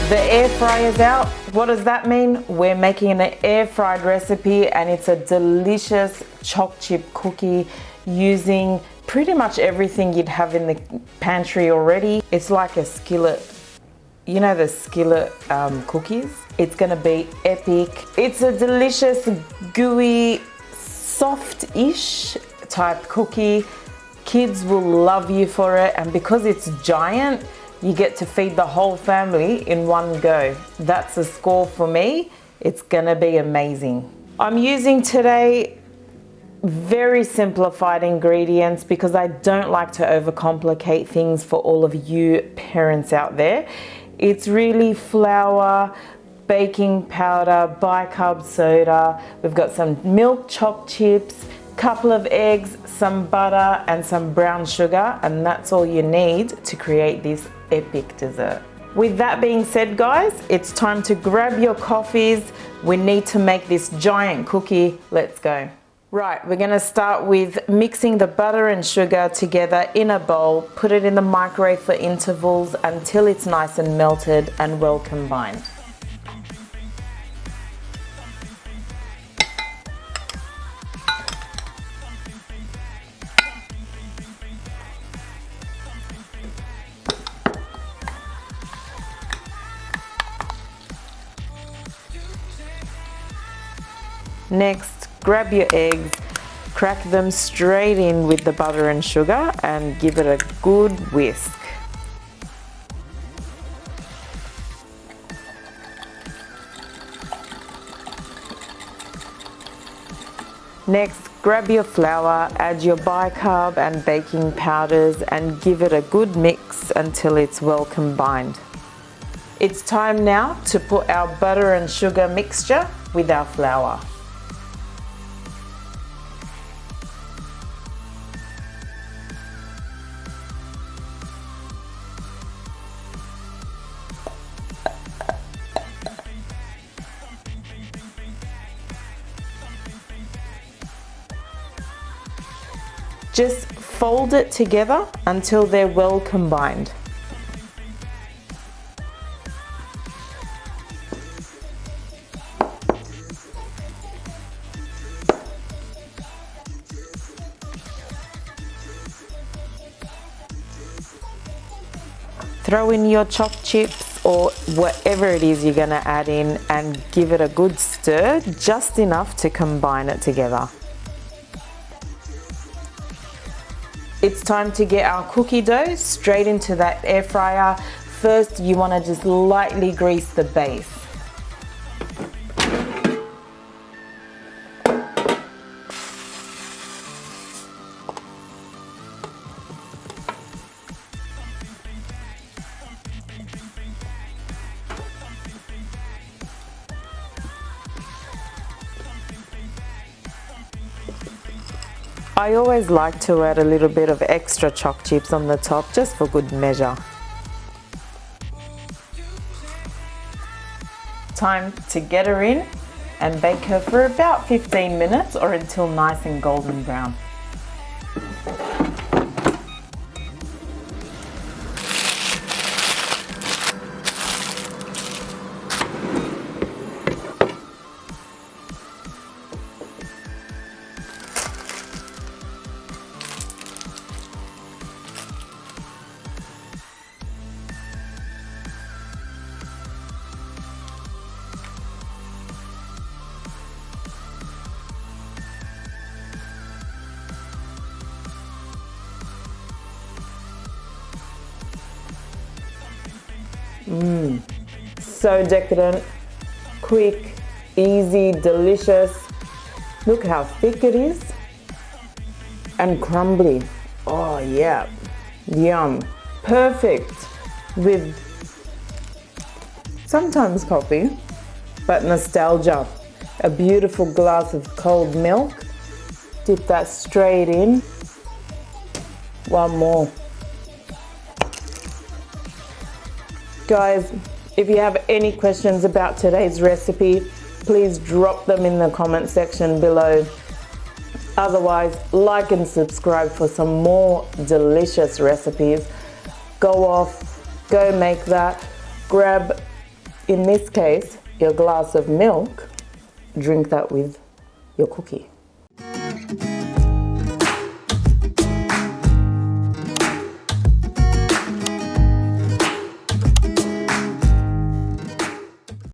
The air fryer's out. What does that mean? We're making an air fried recipe, and it's a delicious choc chip cookie using pretty much everything you'd have in the pantry already. It's like a skillet. You know the skillet cookies? It's gonna be epic. It's a delicious, gooey, soft-ish type cookie. Kids will love you for it, and because it's giant, you get to feed the whole family in one go. That's a score for me. It's gonna be amazing. I'm using today very simplified ingredients because I don't like to overcomplicate things for all of you parents out there. It's really flour, baking powder, bicarb soda. We've got some milk choc chips, couple of eggs, some butter and some brown sugar, and that's all you need to create this epic dessert. With that being said, guys, it's time to grab your coffees. We need to make this giant cookie. Let's go. Right, we're gonna start with mixing the butter and sugar together in a bowl, put it in the microwave for intervals until it's nice and melted and well combined. Next, grab your eggs, crack them straight in with the butter and sugar and give it a good whisk. Next, grab your flour, add your bicarb and baking powders and give it a good mix until it's well combined. It's time now to put our butter and sugar mixture with our flour. Just fold it together until they're well combined. Throw in your choc chips or whatever it is you're gonna add in and give it a good stir, just enough to combine it together. It's time to get our cookie dough straight into that air fryer. First, you want to just lightly grease the base. I always like to add a little bit of extra choc chips on the top just for good measure. Time to get her in and bake her for about 15 minutes or until nice and golden brown. So decadent, quick, easy, delicious. Look how thick it is and crumbly. Oh yeah, yum. Perfect with sometimes coffee, but nostalgia. A beautiful glass of cold milk. Dip that straight in. One more. Guys, if you have any questions about today's recipe, please drop them in the comment section below. Otherwise, like and subscribe for some more delicious recipes. Go off, go make that, grab in this case, your glass of milk, drink that with your cookie.